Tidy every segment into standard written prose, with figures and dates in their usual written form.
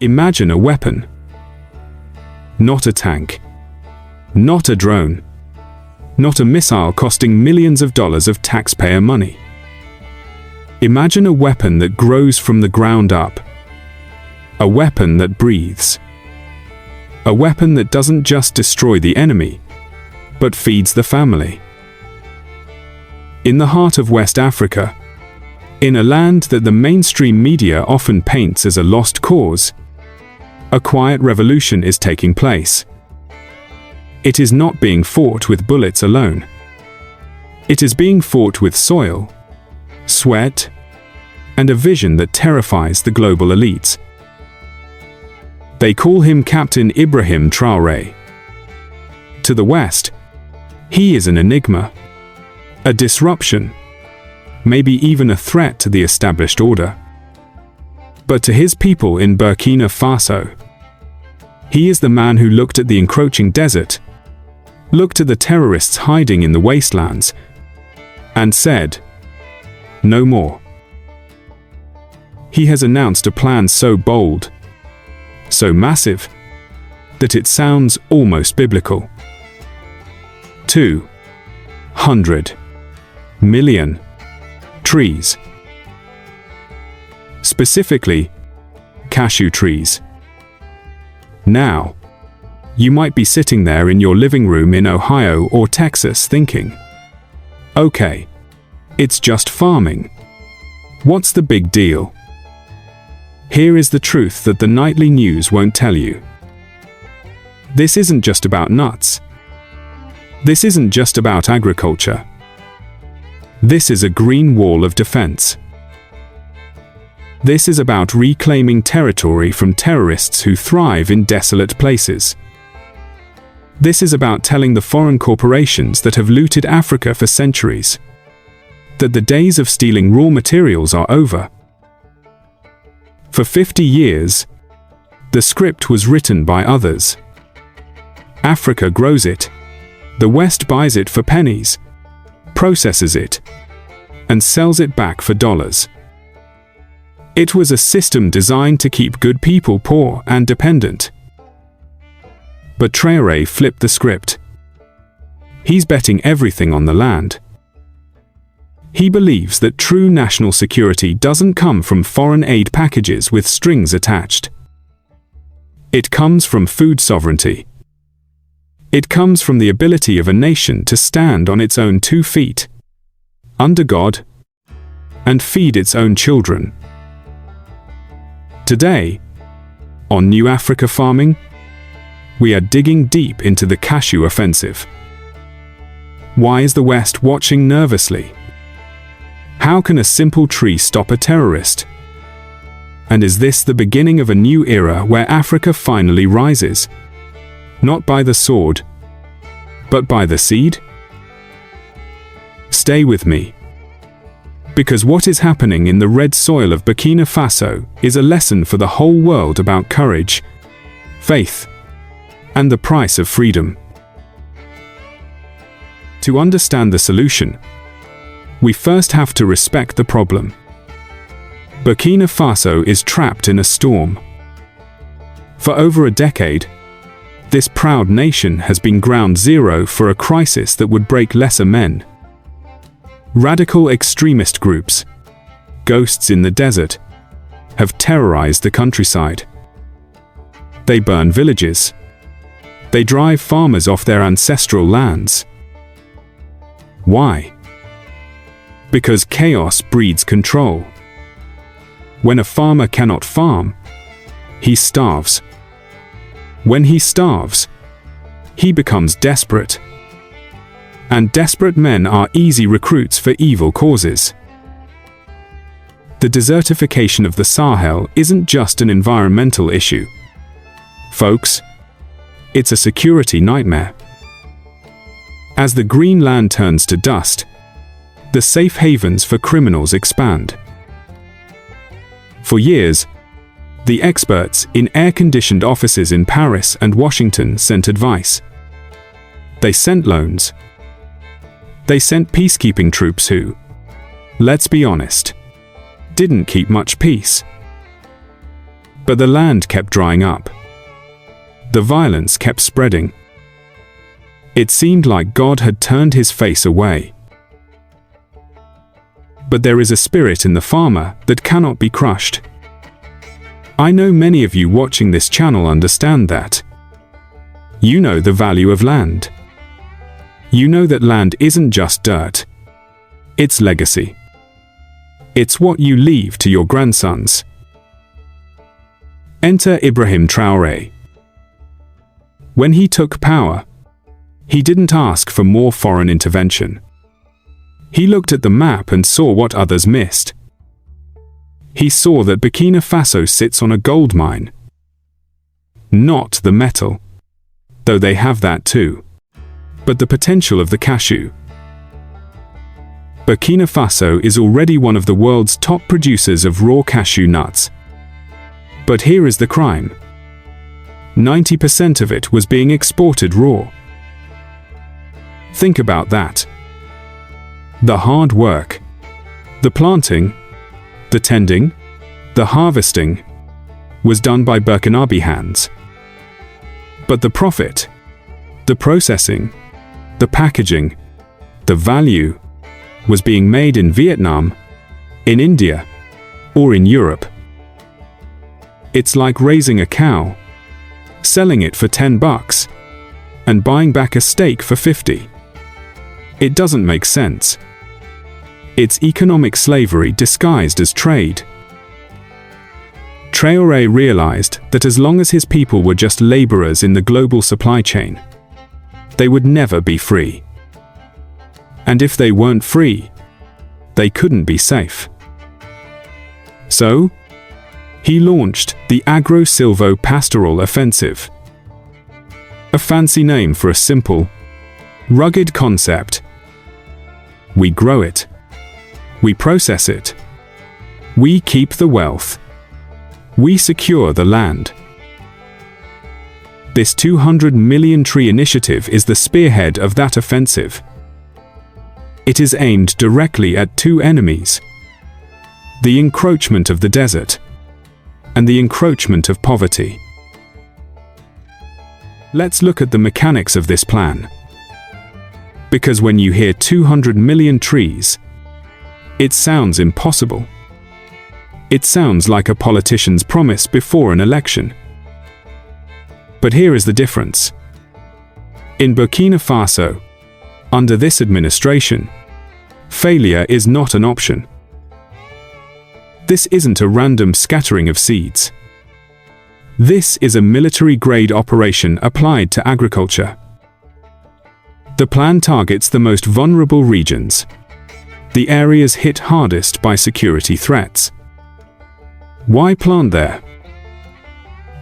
Imagine a weapon. Not a tank. Not a drone. Not a missile costing millions of dollars of taxpayer money. Imagine a weapon that grows from the ground up. A weapon that breathes. A weapon that doesn't just destroy the enemy, but feeds the family. In the heart of West Africa, in a land that the mainstream media often paints as a lost cause, a quiet revolution is taking place. It is not being fought with bullets alone. It is being fought with soil, sweat, and a vision that terrifies the global elites. They call him Captain Ibrahim Traoré. To the West, he is an enigma, a disruption, maybe even a threat to the established order. But to his people in Burkina Faso, he is the man who looked at the encroaching desert, looked at the terrorists hiding in the wastelands, and said, "No more." He has announced a plan so bold, so massive, that it sounds almost biblical. 200 million trees. Specifically, cashew trees. Now, you might be sitting there in your living room in Ohio or Texas thinking, okay, it's just farming. What's the big deal? Here is the truth that the nightly news won't tell you. This isn't just about nuts. This isn't just about agriculture. This is a green wall of defense. This is about reclaiming territory from terrorists who thrive in desolate places. This is about telling the foreign corporations that have looted Africa for centuries that the days of stealing raw materials are over. For 50 years, the script was written by others. Africa grows it. The West buys it for pennies, processes it, and sells it back for dollars. It was a system designed to keep good people poor and dependent. But Traoré flipped the script. He's betting everything on the land. He believes that true national security doesn't come from foreign aid packages with strings attached. It comes from food sovereignty. It comes from the ability of a nation to stand on its own 2 feet, under God, and feed its own children. Today, on New Africa Farming, we are digging deep into the cashew offensive. Why is the West watching nervously? How can a simple tree stop a terrorist? And is this the beginning of a new era where Africa finally rises? Not by the sword, but by the seed? Stay with me. Because what is happening in the red soil of Burkina Faso is a lesson for the whole world about courage, faith, and the price of freedom. To understand the solution, we first have to respect the problem. Burkina Faso is trapped in a storm. For over a decade, this proud nation has been ground zero for a crisis that would break lesser men. Radical extremist groups, ghosts in the desert, have terrorized the countryside. They burn villages. They drive farmers off their ancestral lands. Why? Because chaos breeds control. When a farmer cannot farm, he starves. When he starves, he becomes desperate. And desperate men are easy recruits for evil causes. The desertification of the Sahel isn't just an environmental issue. Folks, it's a security nightmare. As the green land turns to dust, the safe havens for criminals expand. For years, the experts in air-conditioned offices in Paris and Washington sent advice. They sent loans. They sent peacekeeping troops who, let's be honest, didn't keep much peace. But the land kept drying up. The violence kept spreading. It seemed like God had turned his face away. But there is a spirit in the farmer that cannot be crushed. I know many of you watching this channel understand that. You know the value of land. You know that land isn't just dirt. It's legacy. It's what you leave to your grandsons. Enter Ibrahim Traoré. When he took power, he didn't ask for more foreign intervention. He looked at the map and saw what others missed. He saw that Burkina Faso sits on a gold mine. Not the metal, though they have that too, but the potential of the cashew. Burkina Faso is already one of the world's top producers of raw cashew nuts. But here is the crime. 90% of it was being exported raw. Think about that. The hard work, the planting, the tending, the harvesting, was done by Burkinabe hands. But the profit, the processing, the packaging, the value, was being made in Vietnam, in India, or in Europe. It's like raising a cow, selling it for $10, and buying back a steak for $50. It doesn't make sense. It's economic slavery disguised as trade. Traoré realized that as long as his people were just laborers in the global supply chain, they would never be free. And if they weren't free, they couldn't be safe. So, he launched the Agro-Silvo-Pastoral Offensive. A fancy name for a simple, rugged concept. We grow it. We process it. We keep the wealth. We secure the land. This 200 million tree initiative is the spearhead of that offensive. It is aimed directly at two enemies: the encroachment of the desert and the encroachment of poverty. Let's look at the mechanics of this plan. Because when you hear 200 million trees, it sounds impossible. It sounds like a politician's promise before an election. But here is the difference. In Burkina Faso, under this administration, failure is not an option. This isn't a random scattering of seeds. This is a military-grade operation applied to agriculture. The plan targets the most vulnerable regions, the areas hit hardest by security threats. Why plant there?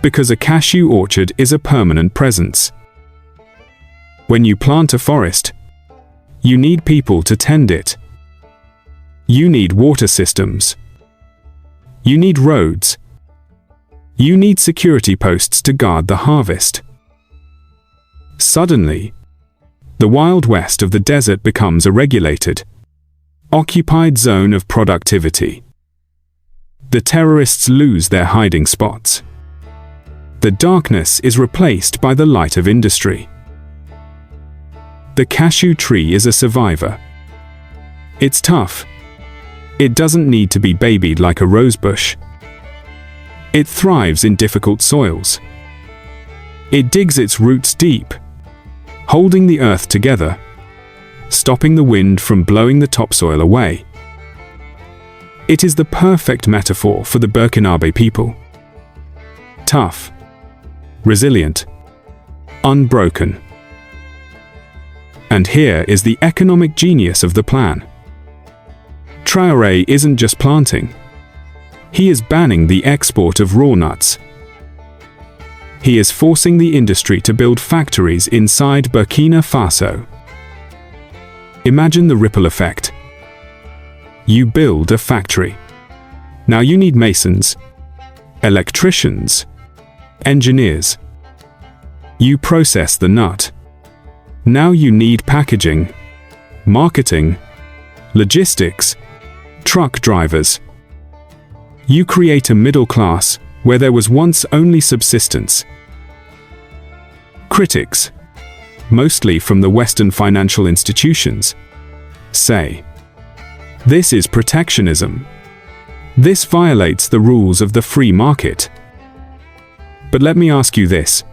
Because a cashew orchard is a permanent presence. When you plant a forest, you need people to tend it. You need water systems. You need roads. You need security posts to guard the harvest. Suddenly, the Wild West of the desert becomes a regulated, occupied zone of productivity. The terrorists lose their hiding spots. The darkness is replaced by the light of industry. The cashew tree is a survivor. It's tough. It doesn't need to be babied like a rosebush. It thrives in difficult soils. It digs its roots deep, holding the earth together, stopping the wind from blowing the topsoil away. It is the perfect metaphor for the Burkinabe people. Tough, resilient, unbroken. And here is the economic genius of the plan. Traoré isn't just planting. He is banning the export of raw nuts. He is forcing the industry to build factories inside Burkina Faso. Imagine the ripple effect. You build a factory. Now you need masons, electricians, engineers. You process the nut. Now you need packaging, marketing, logistics, truck drivers. You create a middle class where there was once only subsistence. Critics, mostly from the Western financial institutions, say, "This is protectionism. This violates the rules of the free market." But let me ask you this,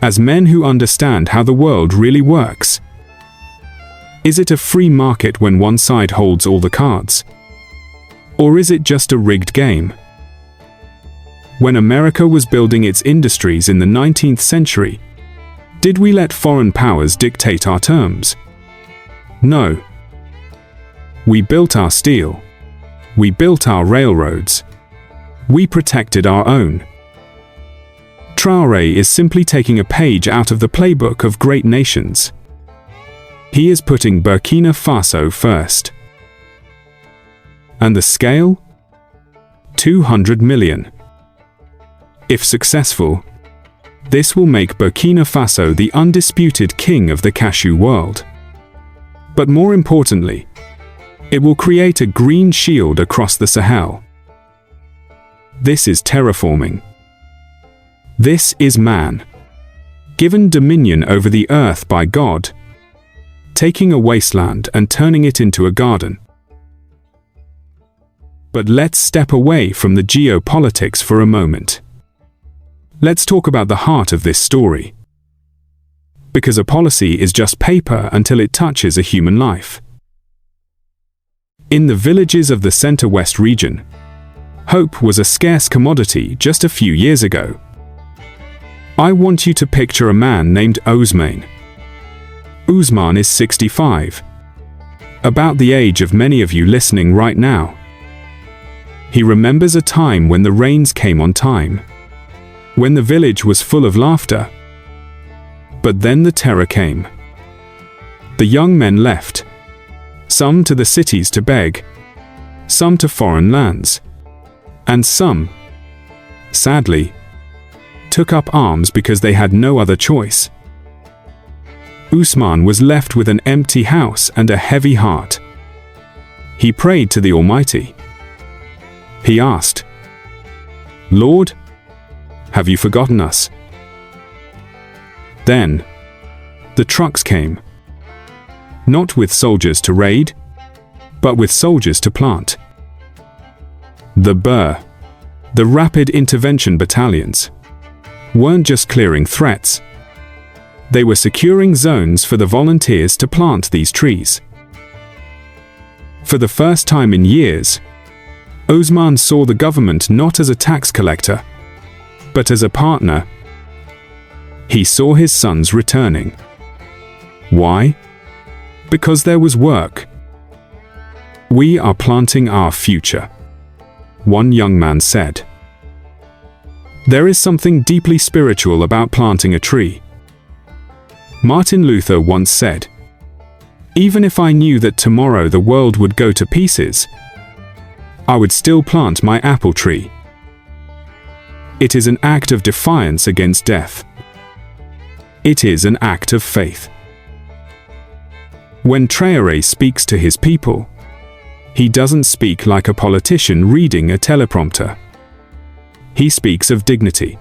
as men who understand how the world really works. Is it a free market when one side holds all the cards? Or is it just a rigged game? When America was building its industries in the 19th century, did we let foreign powers dictate our terms? No. We built our steel. We built our railroads. We protected our own. Traoré is simply taking a page out of the playbook of great nations. He is putting Burkina Faso first. And the scale? 200 million. If successful, this will make Burkina Faso the undisputed king of the cashew world. But more importantly, it will create a green shield across the Sahel. This is terraforming. This is man, given dominion over the earth by God, taking a wasteland and turning it into a garden. But let's step away from the geopolitics for a moment. Let's talk about the heart of this story. Because a policy is just paper until it touches a human life. In the villages of the Center-West region, hope was a scarce commodity just a few years ago. I want you to picture a man named Ousmane. Ousmane is 65, about the age of many of you listening right now. He remembers a time when the rains came on time, when the village was full of laughter. But then the terror came. The young men left, some to the cities to beg, some to foreign lands, and some, sadly, took up arms because they had no other choice. Ousmane was left with an empty house and a heavy heart. He prayed to the Almighty. He asked, "Lord, have you forgotten us?" Then, the trucks came. Not with soldiers to raid, but with soldiers to plant. The BUR, the Rapid Intervention Battalions, weren't just clearing threats. They were securing zones for the volunteers to plant these trees. For the first time in years, Ousmane saw the government not as a tax collector, but as a partner. He saw his sons returning. Why? Because there was work. "We are planting our future," one young man said. There is something deeply spiritual about planting a tree. Martin Luther once said, "Even if I knew that tomorrow the world would go to pieces, I would still plant my apple tree." It is an act of defiance against death. It is an act of faith. When Traoré speaks to his people, he doesn't speak like a politician reading a teleprompter. He speaks of dignity.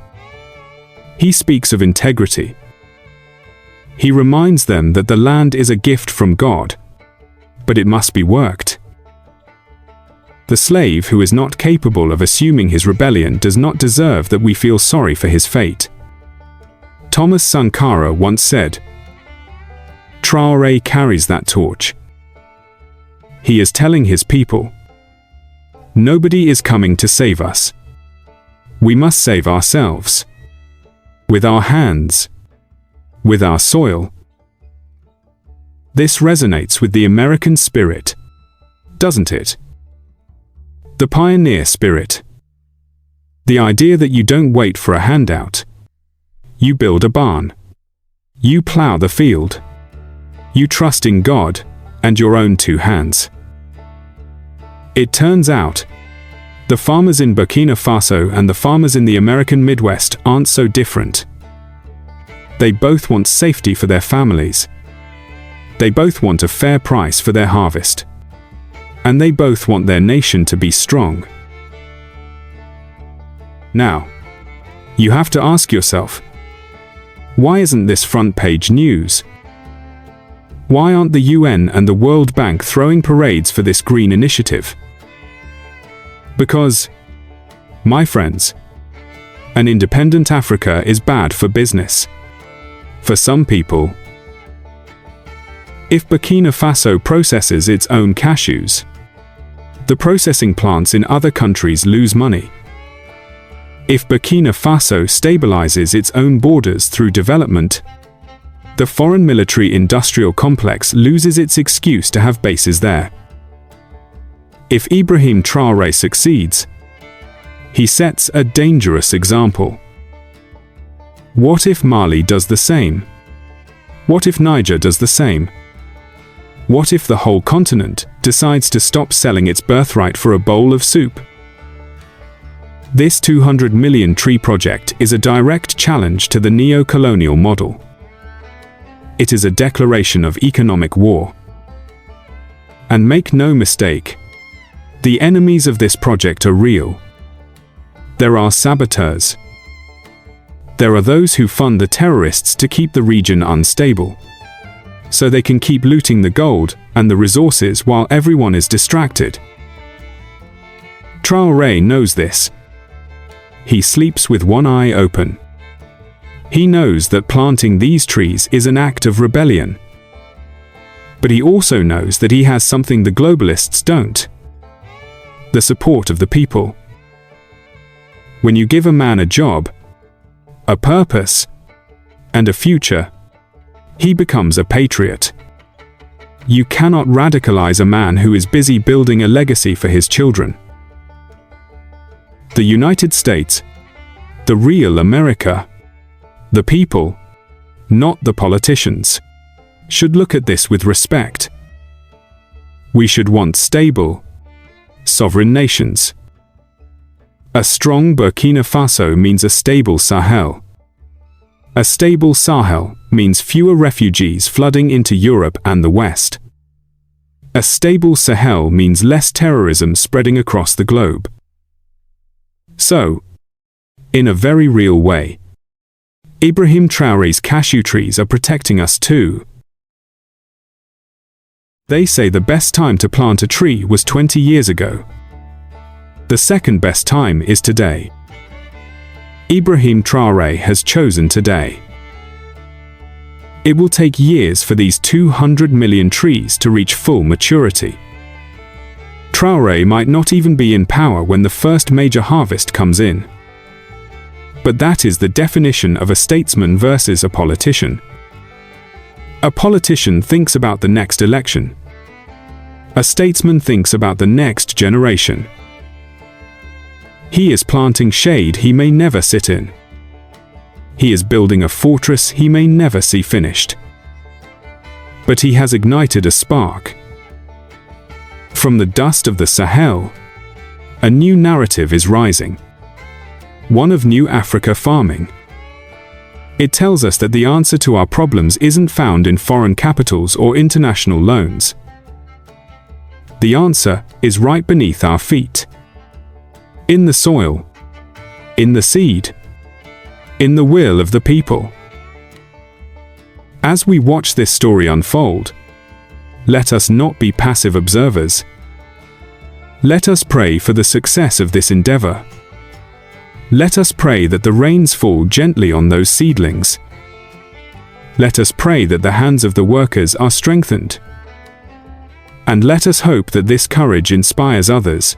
He speaks of integrity. He reminds them that the land is a gift from God, but it must be worked. The slave who is not capable of assuming his rebellion does not deserve that we feel sorry for his fate. Thomas Sankara once said, Traoré carries that torch. He is telling his people, nobody is coming to save us. We must save ourselves. With our hands. With our soil. This resonates with the American spirit, doesn't it? The pioneer spirit. The idea that you don't wait for a handout. You build a barn. You plow the field. You trust in God and your own two hands. It turns out, the farmers in Burkina Faso and the farmers in the American Midwest aren't so different. They both want safety for their families. They both want a fair price for their harvest. And they both want their nation to be strong. Now, you have to ask yourself, why isn't this front-page news? Why aren't the UN and the World Bank throwing parades for this green initiative? Because, my friends, an independent Africa is bad for business. For some people, if Burkina Faso processes its own cashews, the processing plants in other countries lose money. If Burkina Faso stabilizes its own borders through development, the foreign military-industrial complex loses its excuse to have bases there. If Ibrahim Traoré succeeds, he sets a dangerous example. What if Mali does the same? What if Niger does the same? What if the whole continent decides to stop selling its birthright for a bowl of soup? This 200 million tree project is a direct challenge to the neo-colonial model. It is a declaration of economic war. And make no mistake, the enemies of this project are real. There are saboteurs. There are those who fund the terrorists to keep the region unstable, so they can keep looting the gold and the resources while everyone is distracted. Traoré knows this. He sleeps with one eye open. He knows that planting these trees is an act of rebellion. But he also knows that he has something the globalists don't: the support of the people. When you give a man a job, a purpose, and a future, he becomes a patriot. You cannot radicalize a man who is busy building a legacy for his children. The United States, the real America, the people, not the politicians, should look at this with respect. We should want stable, sovereign nations. A strong Burkina Faso means a stable Sahel. A stable Sahel means fewer refugees flooding into Europe and the West. A stable Sahel means less terrorism spreading across the globe. So, in a very real way, Ibrahim Traoré's cashew trees are protecting us too. They say the best time to plant a tree was 20 years ago. The second best time is today. Ibrahim Traoré has chosen today. It will take years for these 200 million trees to reach full maturity. Traoré might not even be in power when the first major harvest comes in. But that is the definition of a statesman versus a politician. A politician thinks about the next election. A statesman thinks about the next generation. He is planting shade he may never sit in. He is building a fortress he may never see finished. But he has ignited a spark. From the dust of the Sahel, a new narrative is rising. One of New Africa farming. It tells us that the answer to our problems isn't found in foreign capitals or international loans. The answer is right beneath our feet. In the soil, in the seed, in the will of the people. As we watch this story unfold, let us not be passive observers. Let us pray for the success of this endeavor. Let us pray that the rains fall gently on those seedlings. Let us pray that the hands of the workers are strengthened. And let us hope that this courage inspires others,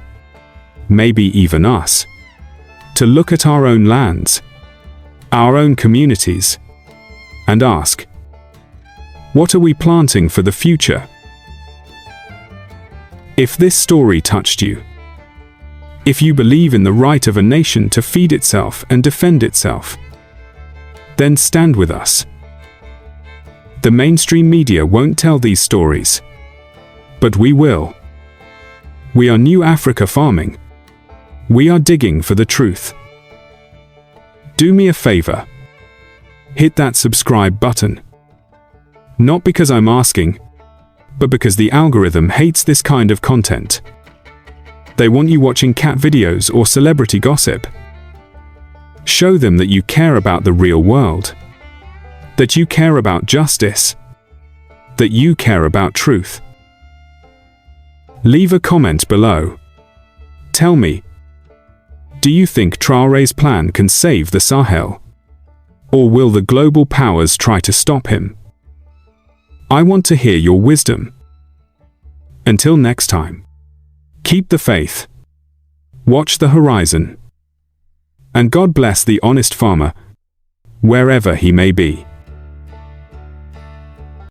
maybe even us, to look at our own lands, our own communities, and ask, what are we planting for the future? If this story touched you, if you believe in the right of a nation to feed itself and defend itself, then stand with us. The mainstream media won't tell these stories, but we will. We are New Africa farming. We are digging for the truth. Do me a favor. Hit that subscribe button. Not because I'm asking, but because the algorithm hates this kind of content. They want you watching cat videos or celebrity gossip. Show them that you care about the real world, that you care about justice, that you care about truth. Leave a comment below. Tell me, do you think Traoré's plan can save the Sahel? Or will the global powers try to stop him? I want to hear your wisdom. Until next time, keep the faith, watch the horizon, and God bless the honest farmer, wherever he may be.